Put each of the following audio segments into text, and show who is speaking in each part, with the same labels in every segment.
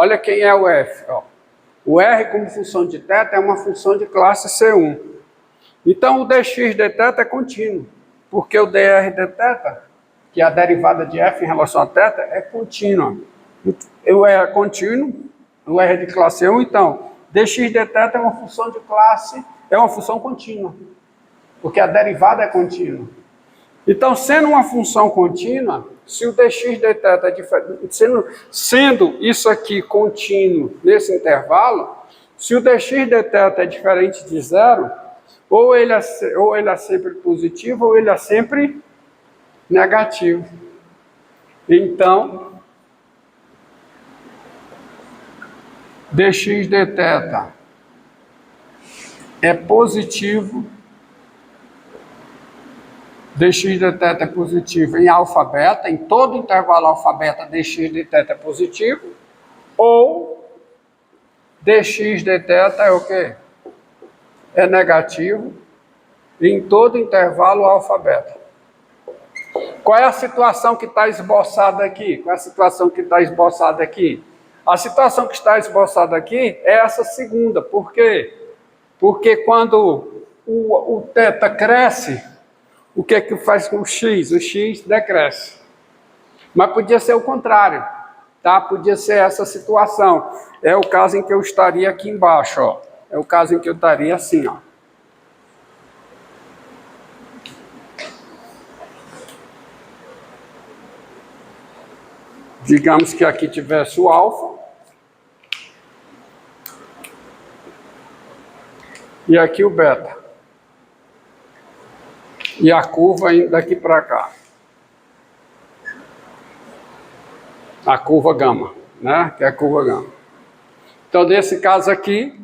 Speaker 1: Olha quem é o f. Ó. O r como função de θ é uma função de classe C1. Então o dx dθ é contínuo, porque o dr dθ, que é a derivada de f em relação a θ, é contínua. O r é contínuo, o r é de classe C1, então dx dθ é uma função de classe, é uma função contínua, porque a derivada é contínua. Então, sendo uma função contínua, se o dx dθ é diferente, sendo isso aqui contínuo nesse intervalo, se o dx dθ é diferente de zero, ou ele é sempre positivo ou ele é sempre negativo. Então, dx dθ é positivo, dx dθ é positivo em alfa beta, em todo intervalo alfa beta dx dθ é positivo, ou dx dθ é o quê? É negativo em todo intervalo alfa beta. Qual é a situação que está esboçada aqui? Qual é a situação que está esboçada aqui? A situação que está esboçada aqui é essa segunda. Por quê? Porque quando o θ cresce, o que é que faz com o x? O x decresce. Mas podia ser o contrário, tá? Podia ser essa situação. É o caso em que eu estaria aqui embaixo, ó. É o caso em que eu estaria assim, ó. Digamos que aqui tivesse o alfa. E aqui o beta. E a curva indo daqui para cá. A curva gama, né? Que é a curva gama. Então, nesse caso aqui,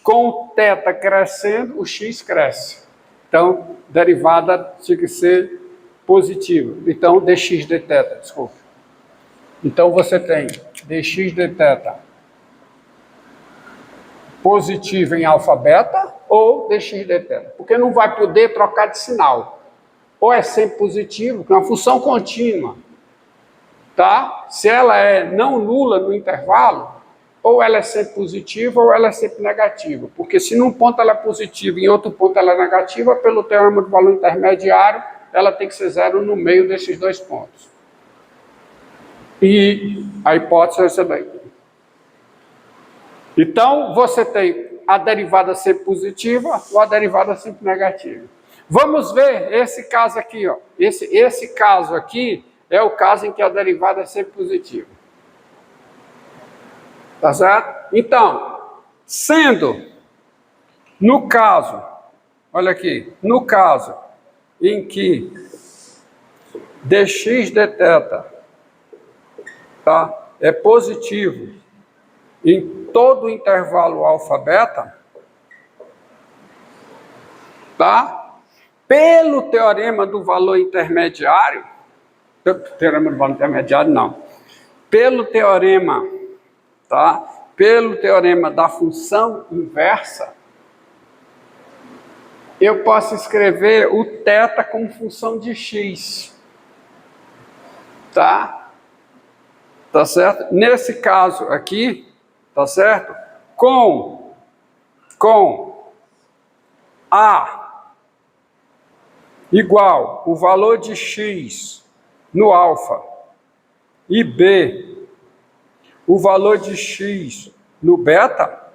Speaker 1: com o θ crescendo, o x cresce. Então, derivada tinha que ser positiva. Então, dx dθ, desculpa. Então, você tem dx dθ positivo em alfa beta ou dx dθ. Porque não vai poder trocar de sinal. Ou é sempre positivo, que é uma função contínua. Tá? Se ela é não nula no intervalo, ou ela é sempre positiva ou ela é sempre negativa. Porque se num ponto ela é positiva e em outro ponto ela é negativa, pelo teorema do valor intermediário, ela tem que ser zero no meio desses dois pontos. E a hipótese é essa daí. Então, você tem a derivada sempre positiva ou a derivada sempre negativa. Vamos ver esse caso aqui, ó. Esse caso aqui é o caso em que a derivada é sempre positiva. Tá certo? Então, sendo, no caso, olha aqui, no caso em que dx dθ, tá, é positivo em todo o intervalo alfa beta, tá? Pelo teorema do valor intermediário, teorema do valor intermediário não, pelo teorema, tá? Pelo teorema da função inversa, eu posso escrever o θ como função de x, tá? Tá certo? Nesse caso aqui, tá certo? Com A igual o valor de x no alfa e B o valor de x no beta,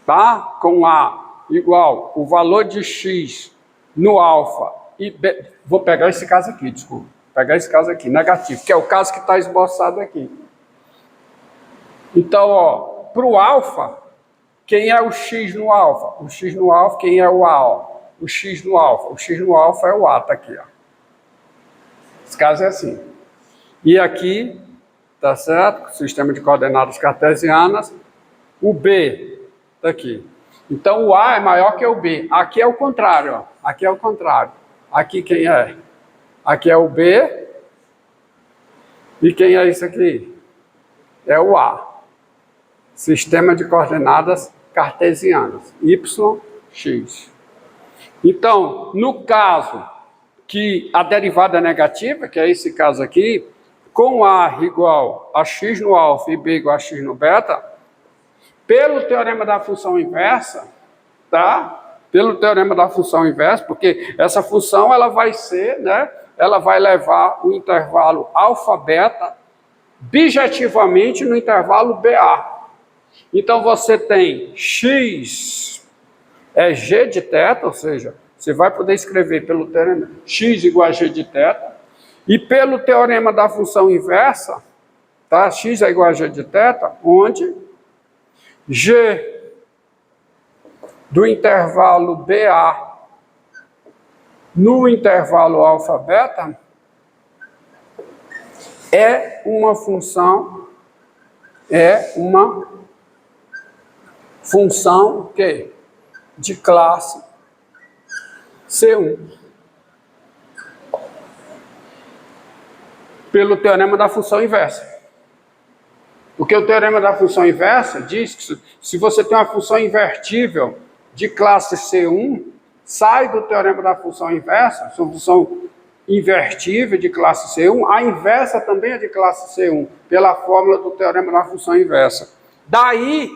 Speaker 1: tá? Com A igual o valor de x no alfa e B. Vou pegar esse caso aqui, desculpa. Pegar esse caso aqui, negativo, que é o caso que está esboçado aqui. Então, ó, para o alfa, quem é o x no alfa? O x no alfa, quem é o A? Ó? O x no alfa. O x no alfa é o A, tá aqui, ó. Esse caso é assim. E aqui, tá certo? Sistema de coordenadas cartesianas, o B tá aqui. Então, o A é maior que o B. Aqui é o contrário, ó. Aqui é o contrário. Aqui quem é? Aqui é o B. E quem é isso aqui? É o A. Sistema de coordenadas cartesianas. Y, X. Então, no caso que a derivada é negativa, que é esse caso aqui, com A igual a x no alfa e B igual a x no beta, pelo teorema da função inversa, tá? Pelo teorema da função inversa, porque essa função ela vai ser, né? Ela vai levar o intervalo alfa-beta bijetivamente no intervalo BA. Então você tem x é g de θ, ou seja, você vai poder escrever pelo teorema x igual a g de θ, e pelo teorema da função inversa, tá? X é igual a g de θ, onde g do intervalo BA no intervalo alfa-beta é uma função que de classe C1. Pelo teorema da função inversa. Porque o teorema da função inversa diz que se você tem uma função invertível de classe C1, sai do teorema da função inversa, sua função invertível de classe C1, a inversa também é de classe C1, pela fórmula do teorema da função inversa. Daí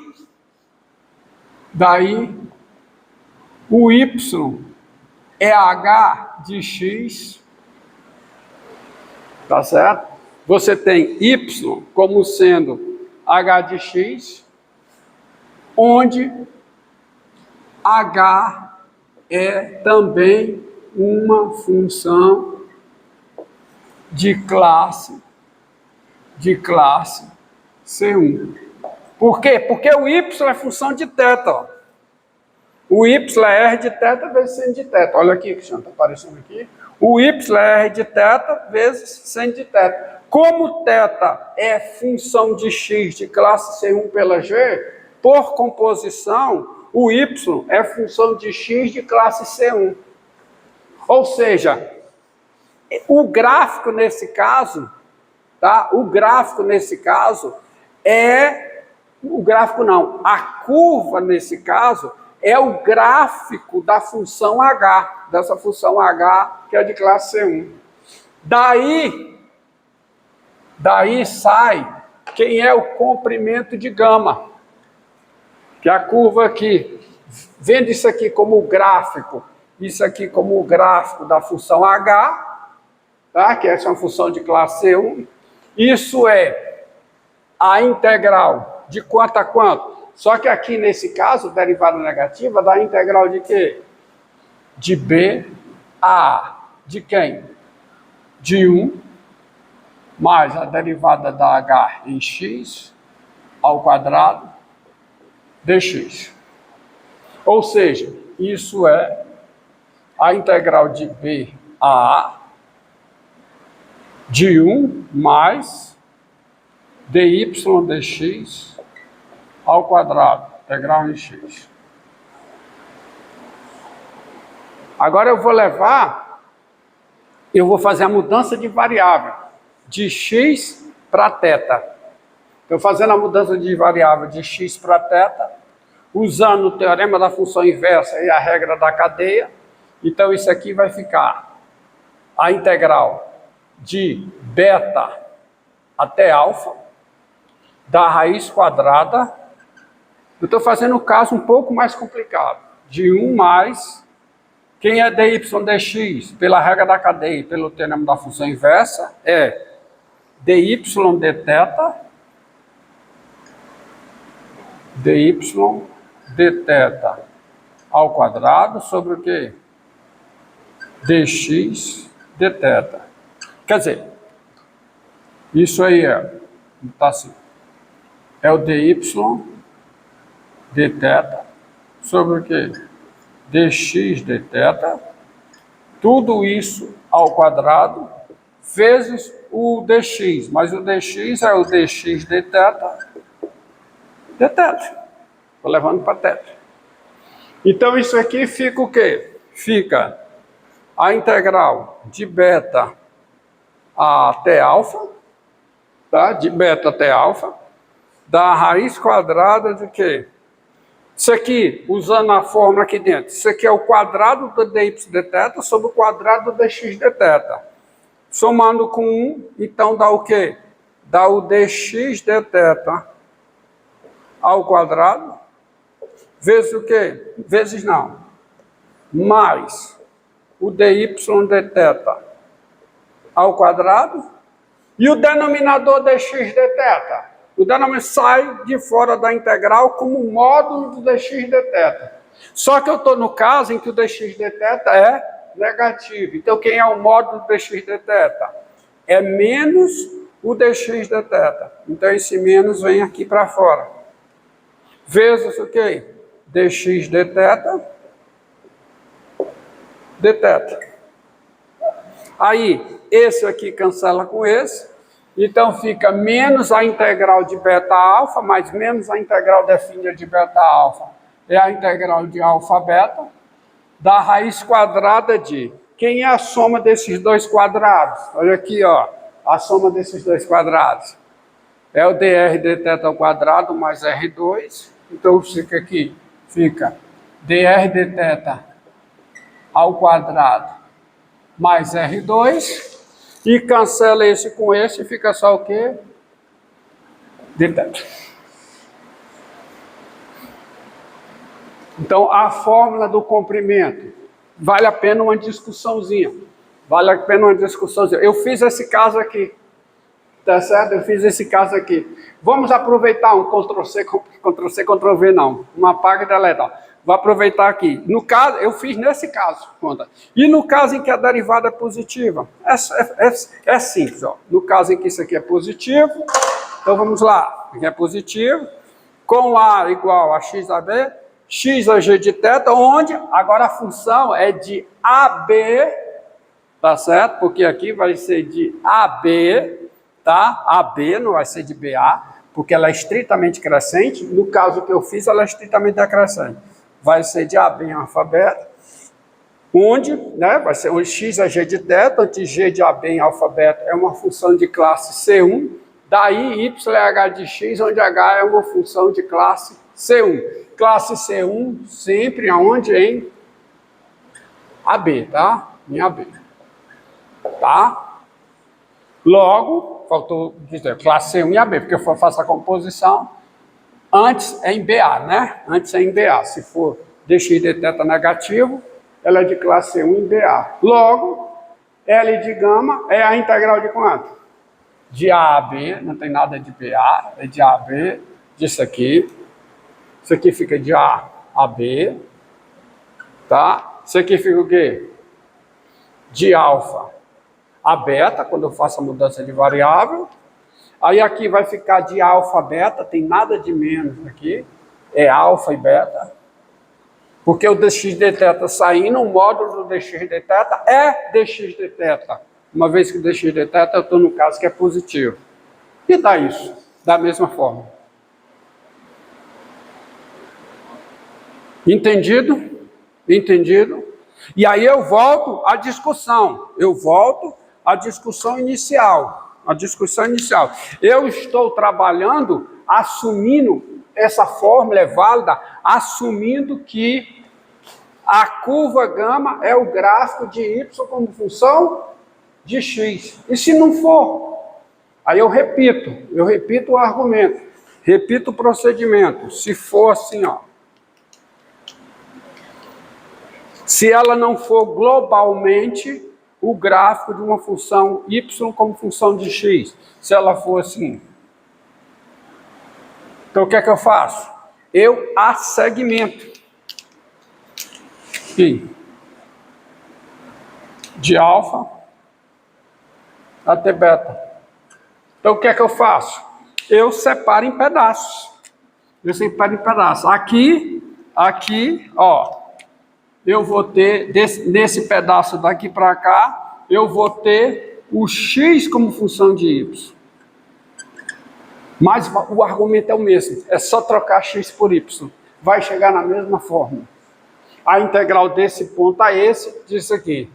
Speaker 1: o y é h de x, tá certo? Você tem y como sendo h de x, onde h é também uma função de classe C1. Por quê? Porque o y é função de θ. Ó. O y é r de θ vezes seno de θ. Olha aqui, Cristiano, está aparecendo aqui. O y é r de θ vezes seno de θ. Como θ é função de x de classe C1 pela g, por composição, o y é função de x de classe C1. Ou seja, o gráfico nesse caso, tá? O gráfico nesse caso a curva nesse caso é o gráfico da função h, dessa função h que é de classe C1. Daí sai quem é o comprimento de gama, que é a curva aqui. Vendo isso aqui como o gráfico, isso aqui como o gráfico da função h, tá? Que essa é uma função de classe C1. Isso é a integral de quanto a quanto? Só que aqui, nesse caso, derivada negativa, dá a integral de quê? De B a A. De quem? De 1, mais a derivada da H em x, ao quadrado, dx. Ou seja, isso é a integral de B a A, de 1 mais dy dx ao quadrado, integral em x. Agora eu vou fazer a mudança de variável, de x para θ. Estou fazendo a mudança de variável de x para θ, usando o teorema da função inversa e a regra da cadeia. Então isso aqui vai ficar a integral de beta até alfa, da raiz quadrada. Eu estou fazendo o caso um pouco mais complicado, de 1 mais, quem é dy dx, pela regra da cadeia, pelo teorema da função inversa, é dy dθ ao quadrado sobre o quê? Dx dθ. Quer dizer, isso aí tá assim, é o dy dθ sobre o quê? Dx dθ, tudo isso ao quadrado, vezes o dx, mas o dx é o dx dθ, estou levando para θ. Então isso aqui fica o quê? Fica a integral de beta até alfa, tá? De beta até alfa, da raiz quadrada de quê? Isso aqui, usando a fórmula aqui dentro, isso aqui é o quadrado do dy dθ sobre o quadrado do dx dθ. Somando com 1, então dá o quê? Dá o dx de θ ao quadrado, vezes o quê? Vezes não. Mais o dy de θ ao quadrado e o denominador dx de θ. O denominador sai de fora da integral como módulo do dx de θ. Só que eu estou no caso em que o dx de θ é negativo. Então, quem é o módulo do dx de θ? É menos o dx de θ. Então, esse menos vem aqui para fora. Vezes o quê? Dx de θ. Dθ. Aí, esse aqui cancela com esse. Então, fica menos a integral de beta alfa, mais menos a integral definida de beta alfa. É a integral de alfa beta, da raiz quadrada de... Quem é a soma desses dois quadrados? Olha aqui, ó, a soma desses dois quadrados. É o dr dθ ao quadrado mais R2. Então, fica aqui, fica dr dθ ao quadrado mais R2. E cancela esse com esse, fica só o quê? Dθ. Então, a fórmula do comprimento, vale a pena uma discussãozinha. Vale a pena uma discussãozinha. Eu fiz esse caso aqui, tá certo? Eu fiz esse caso aqui. Vamos aproveitar um Ctrl+C, Ctrl+C, Ctrl+V não. Uma apaga e deleta. Vou aproveitar aqui. No caso, eu fiz nesse caso, conta. E no caso em que a derivada é positiva? É simples, ó. No caso em que isso aqui é positivo, então vamos lá. Aqui é positivo, com A igual a x a b, x a g de θ, onde agora a função é de AB, tá certo? Porque aqui vai ser de AB, tá? AB não vai ser de BA, porque ela é estritamente crescente. No caso que eu fiz, ela é estritamente decrescente. Vai ser de AB em alfabeto, onde, né, vai ser o x a g de θ, onde g de AB em alfabeto é uma função de classe C1, daí y é h de x, onde h é uma função de classe C1. Classe C1 sempre aonde? Em AB, tá? Em AB. Tá? Logo, faltou dizer classe C1 em AB, porque eu faço a composição. Antes é em BA, né? Antes é em BA. Se for dx de θ negativo, ela é de classe C1 em BA. Logo, L de gama é a integral de quanto? De A a B, não tem nada de BA, é de A a B, disso aqui. Isso aqui fica de A a B, tá? Isso aqui fica o quê? De alfa a beta, quando eu faço a mudança de variável. Aí aqui vai ficar de alfa beta, tem nada de menos aqui, é alfa e beta. Porque o dx de θ saindo, o módulo do dx de θ é dx de θ. Uma vez que o dx de θ, eu estou no caso que é positivo. E dá isso, da mesma forma. Entendido? Entendido? E aí eu volto à discussão. Eu volto à discussão inicial. A discussão inicial. Eu estou trabalhando, assumindo, essa fórmula é válida, assumindo que a curva gama é o gráfico de y como função de x. E se não for? Aí eu repito o argumento, repito o procedimento. Se for assim, ó. Se ela não for globalmente o gráfico de uma função y como função de x, se ela for assim. Então, o que é que eu faço? Eu assegmento. Aqui. De alfa até beta. Então, o que é que eu faço? Eu separo em pedaços. Eu separo em pedaços. Aqui, ó. Eu vou ter, nesse pedaço daqui para cá, eu vou ter o x como função de y. Mas o argumento é o mesmo, é só trocar x por y. Vai chegar na mesma fórmula. A integral desse ponto a esse, disso aqui.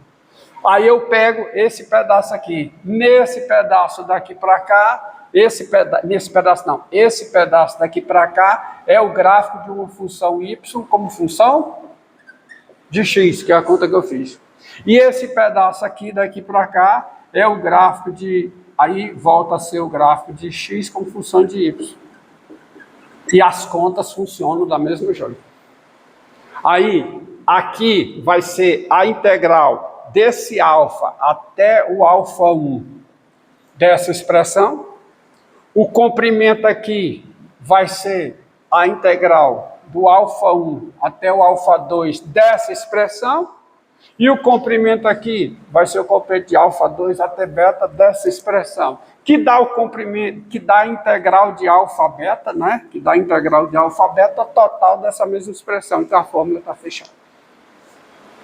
Speaker 1: Aí eu pego esse pedaço aqui. Nesse pedaço daqui para cá, esse pedaço daqui para cá é o gráfico de uma função y como função de x, que é a conta que eu fiz. E esse pedaço aqui, daqui para cá, é o gráfico de... Aí volta a ser o gráfico de x como função de y. E as contas funcionam da mesma jeito. Aí, aqui vai ser a integral desse alfa até o alfa 1 dessa expressão. O comprimento aqui vai ser a integral do alfa 1 até o alfa 2 dessa expressão. E o comprimento aqui vai ser o comprimento de alfa 2 até beta dessa expressão, que dá o comprimento, que dá a integral de alfa beta, né? Que dá a integral de alfa beta total dessa mesma expressão. Então a fórmula está fechada.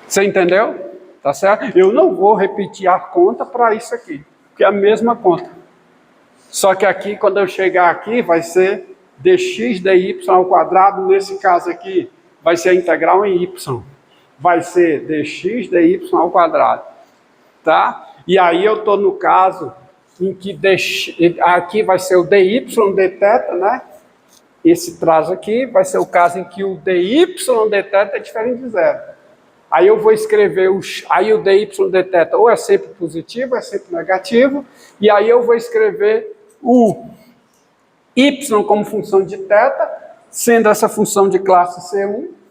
Speaker 1: Você entendeu? Tá certo? Eu não vou repetir a conta para isso aqui, porque é a mesma conta. Só que aqui, quando eu chegar aqui, vai ser dx dy ao quadrado. Nesse caso aqui, vai ser a integral em y. Vai ser dx dy ao quadrado, tá? E aí eu estou no caso em que aqui vai ser o dy dθ, né? Esse traço aqui vai ser o caso em que o dy dθ é diferente de zero. Aí eu vou escrever, aí o dy dθ ou é sempre positivo, ou é sempre negativo, e aí eu vou escrever o y como função de θ, sendo essa função de classe C1,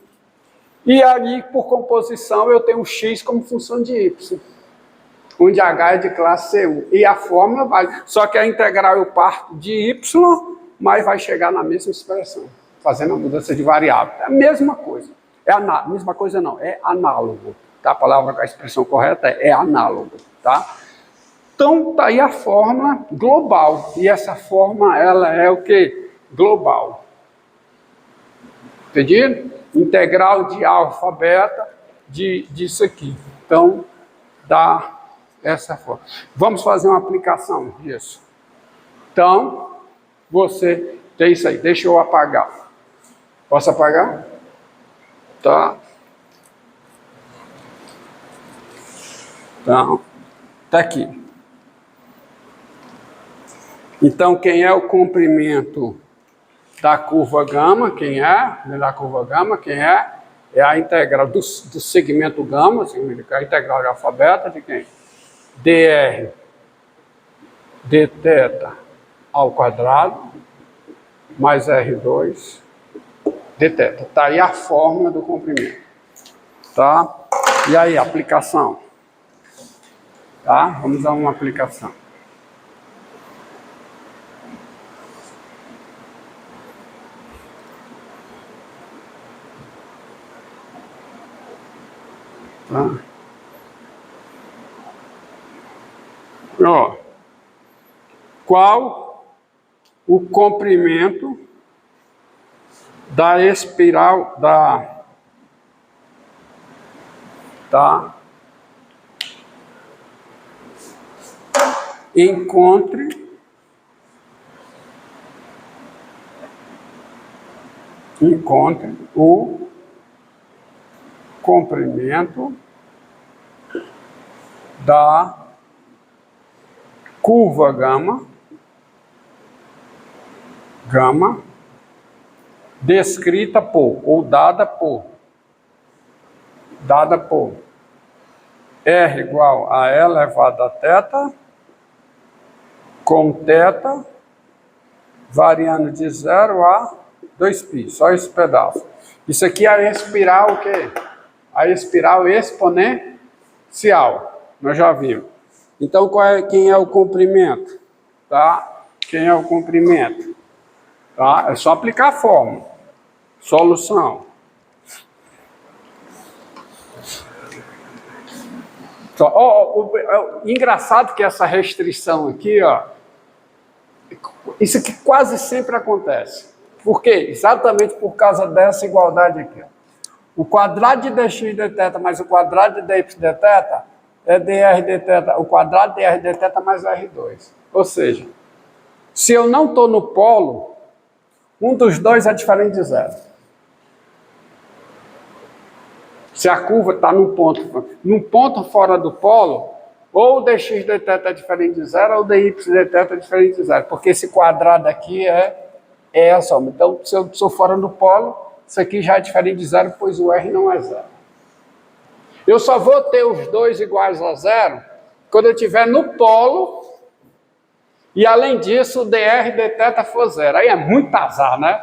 Speaker 1: e aí, por composição, eu tenho x como função de y, onde h é de classe C1. E a fórmula vai... Só que a integral eu parto de y, mas vai chegar na mesma expressão, fazendo a mudança de variável. É a mesma coisa. Mesma coisa não, é análogo. Tá? A palavra, a expressão correta é análogo. Tá? Então, tá aí a fórmula global. E essa fórmula, ela é o quê? Global. Entendido? Integral de alfa beta disso aqui. Então, dá essa forma. Vamos fazer uma aplicação disso. Então, você tem isso aí. Deixa eu apagar. Posso apagar? Tá. Então, tá aqui. Então, quem é o comprimento da curva gama, quem é? Da curva gama, quem é? É a integral do segmento gama, a integral de alfa beta de quem? dr dθ ao quadrado mais R2 dθ. Está aí a fórmula do comprimento. Tá? E aí, aplicação. Tá? Vamos a uma aplicação. Tá? Ó, qual o comprimento da espiral encontre o comprimento da curva gama descrita por, ou dada por R igual a E elevado a θ, com θ variando de 0 a 2π, só esse pedaço. Isso aqui é a espiral o quê? A espiral exponencial, nós já vimos. Então, quem é o comprimento? Tá? Quem é o comprimento? Tá? É só aplicar a fórmula. Solução. Engraçado que essa restrição aqui, ó, isso aqui quase sempre acontece. Por quê? Exatamente por causa dessa igualdade aqui. Ó. O quadrado de dx dθ mais o quadrado de dy dθ é dr dθ, o quadrado de dr dθ mais R2. Ou seja, se eu não estou no polo, um dos dois é diferente de zero. Se a curva está num ponto fora do polo, ou o dx dθ é diferente de zero, ou o dy dθ é diferente de zero, porque esse quadrado aqui é a soma. Então, se eu sou fora do polo, isso aqui já é diferente de zero, pois o R não é zero. Eu só vou ter os dois iguais a zero quando eu estiver no polo e, além disso, o dr dθ for zero. Aí é muito azar, né?